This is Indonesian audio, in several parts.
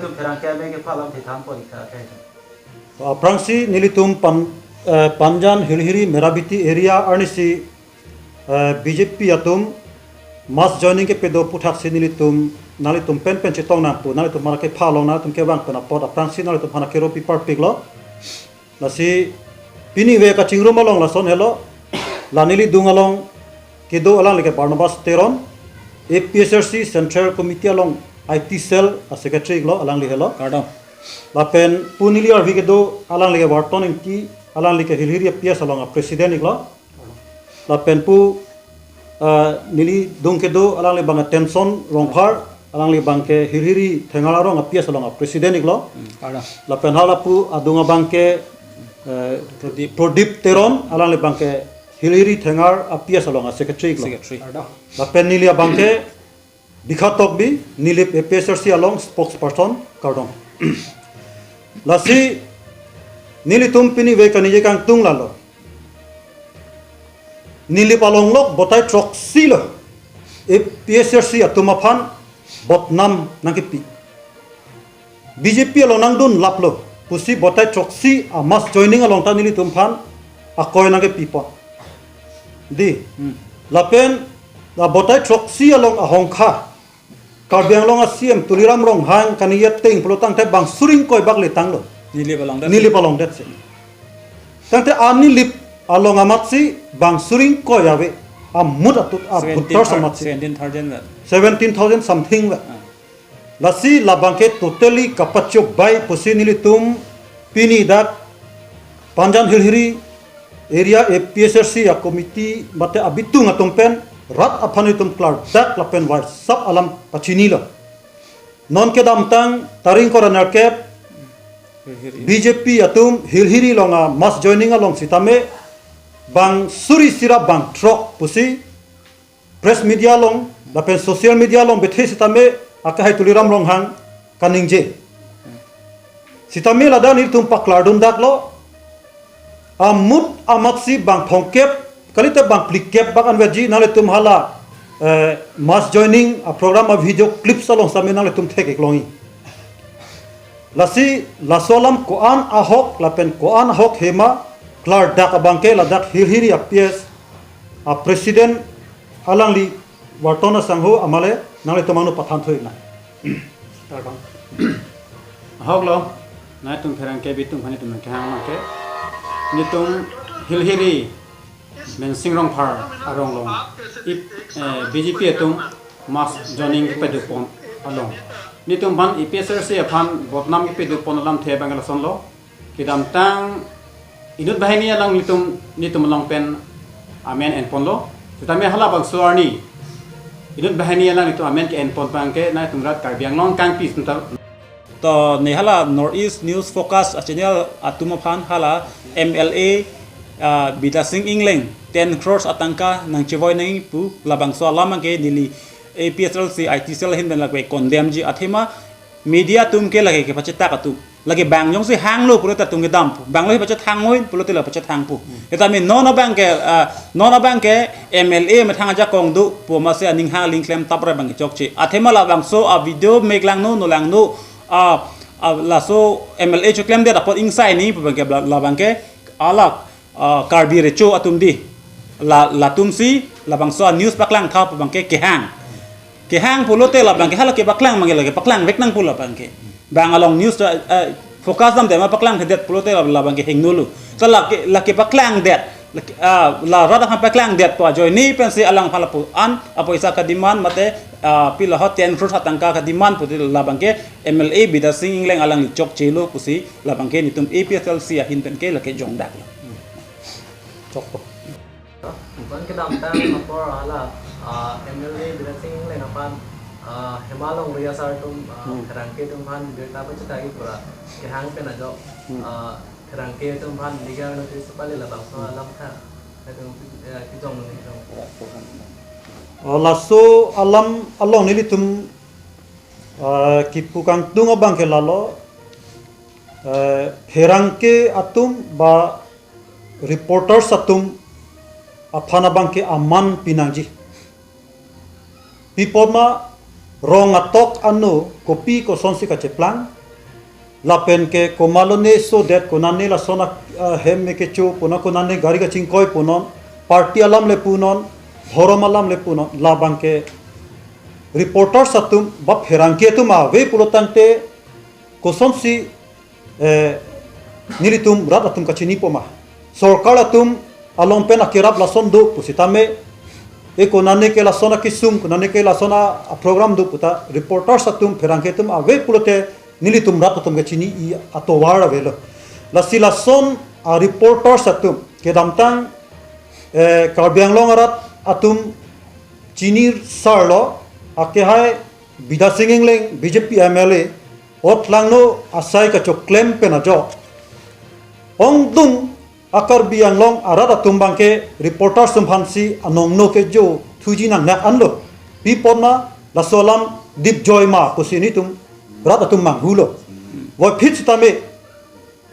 nilitum perangkai mege palam hitam polika kayak. Prangsi nilitum Panjan Hilhiri Merabiti area arnisi BJP atum mas joining ke pedo puthak sinilitum nalitum pen cetong nampu nalitum marake phalong nalitum ke bang pena pot prangsi nalitum hana kero pipar piglo nasi pini we ka chingrum along lason hello lanili dungalong kedo alang leke Barnabas Teron APSRC Central Committee along IT cell a secretary glo alang li hello Kardam. Lapen punili arvi kedo alang leke Wharton inti alang leke Hilhiri PS along a president iglo lapen pu nili dung kedo alang le bang tension rongphar alang le bang ke Hilhiri thengala rong a PS along a president iglo Kardam. lapen halapu adunga bang ke Prodip Teron alang le bang ke Hilhiri thengar a PS along a secretary iglo lapen nili bang ke dikhatok bi nilip APSRC along spokesperson kardong lasi nili tumpini we kanije kang tung lalo nili palong lok botai troksi lo APSRC atumaphan botnam nangkipi BJP along nangdun laplo pusi botai troksi a mas joining along ta nili tumphan akoy nangkipi pon di lapen la botai troksi along a hongkha Karbiang long asiem tuliram rong hang kaniyat ting pelotang te bang suring koi bak le tang lo nili palong det se tang te ani lip along amat si bang suring koi ave amut atut putar samat si 17,000 something la lasi labangke totally kapacho bai pusi nili tum pini dak Panjan Hilhiri area APSRC a committee mate abitung atumpen rat apanitum klar dak lapen war sab alam pachini lo non ke damtang taring kora narkep BJP atum Hilhiri longa mas joining along sitame bang suri sira bang trok pusi press media long lapen social media long bethe sitame akahai tuliram long hang kaningje sitame lada niltum paklar dun dak lo amut amatsi bang thongkep kalite bang plikep bak anweji nale tum hala mass joining a program of video clips along same nale tum thek eklongi lasi lasolam koan ahok lapen koan ahok hema klar dak abangke ladak Hilhiri aps a president alangli Wharton sangho amale nale tumanu pathan thoi na tarbang Ahok lo na tum perangkai bitung hani tum ke hang ke nitum Hilhiri men singrong par arong long BJP atum mas joining pedupon along nitum ban APSRC aphan botnam pedupon alam the bangal son lo kidam tang inut bahini alang nitum long pen amen en pon lo tutame hala bang suarni inut bahini alang nitum amen ke en pon bangke na tumrat Karbiang long kang pis ntar to ne hala Northeast News Focus channel atumaphan hala MLA Bita Sing Ingling 10 crores atangka nang chivoy nang pu labang so lamang ke nili APSRC IT cell hin ben lakwe condemn ji athema media tum ke lage ke pacheta ka tu lage bang yong se hang lo puro ta tung ke dam bang lo pachet hang hoi puro te la pachet hang pu eta mi nona bang ke MLA ma thang ja kong du pu ma se aning ha link klem tapra bang chok che athema labang so a video make lang no lang no la so MLA cho klem de da pot inside ni pu bang ke labang ke alak Karbi recho atum di la tumsi labang so news paklang thap bang ke hang pulote labang ke hala ke paklang mangela ke paklang vek nang pula bang ke bang along news focus dam de ma paklang det pulote labang ke hengnulu so la ke paklang det la rada ha paklang det to joy ni pensi alang phala pu an apo isa ka demand mate pila hot 10 crores atangka ka demand pu labang ke MLA Bida Sing Ingling alang ni chok chelo pusi labang ke nitum APSLC hin pen ke la ke jong dak chokpo Bukan kita ambil apa hala MLA Bida Sing Ingling apa Himalong Ria Sartum kerangke tumpan berita apa cerita itu pura kehang pun ada kerangke tumpan liga nanti sekali lah bangsa alam kan itu kijong nanti laso alam along nili tum kipukang tunga bangke lalo herangke atum ba reporters atum apana bangke aman pinangji pipoma rong atok anu kopi ko sonsi ka cheplang la pen ke komalone so det konane la sona hem me ke chu puna konane gari ka chingkoi punon party alam le punon horom alam le punon la bangke reporter satum bap herangke tum ave pulotante kosonsi nilitum rat atum kachini poma sorkar atum along pen akirap lason do pusitame konane ke lasona kisum konane ke lasona program do puta reporter satum herangke tum ave pulote nilitum rat atum kachini I atowar avelo la silason a reporter satum ke damtang karbianglong arat atum chinir sarlo ake hai bida singing leng BJP MLA ot langno asai ka choklem pe na jo ong dung akar bianglong arat atum bangke reporter sumphansi anong no ke jo thuji nang na anlo pi ponna la solam dip joy ma posini tum rat atum manghulo wa phit sitame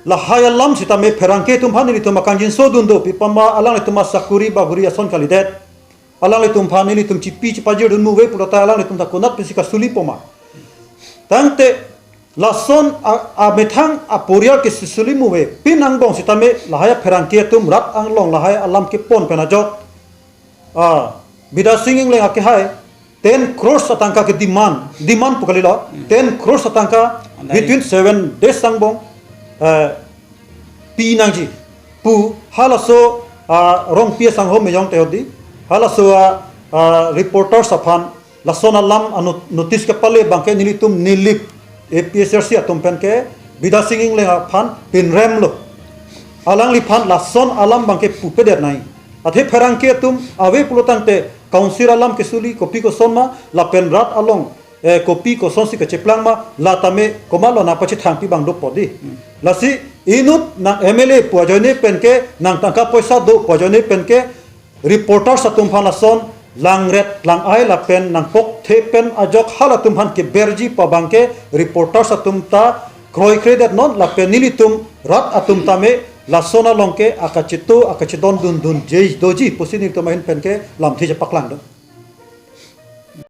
la hayalam sitame pherangke tum phani tum kanjin so dundo pi pama alang tum sakuri baguri ason kalidet alang tum phani tum chipi chipaje dun muwe pulota alang tum ta konat pisika suli poma tangte lason a methang a porial ke suli muwe pinang bong sitame la haya pherangke tum rat anglong la haya alam ke pon pena jo bida singing le ake hai 10 crores satangka ke demand pukalila 10 crores satangka between 7 days sangbong pi nangji pu halaso rong pia sangho meyong teodi halaso reporter saphan lasona lam notice ke pale bangke nilitum nilip APSRC atum pen ke bida singing le phan pinrem lo alang li phan lason alam bangke pupeder nai athe pherangke tum ave pulotangte council alam ke suli kopi ko sonma la pen rat along kopi ko sonsi ke cheplang ma la tame komalo na pachi thangpi bang do podi lasi inut na MLA pojone penke nang tangka poisa do pojone penke reporter satum phana son langret lang ai la pen nang pok the pen ajok hala tum han ke berji pabangke reporter satum ta kroi credit non la pen nilitum rat atum tame la sona longke akachito akachidon dun jei doji posini to main penke lam thije paklang do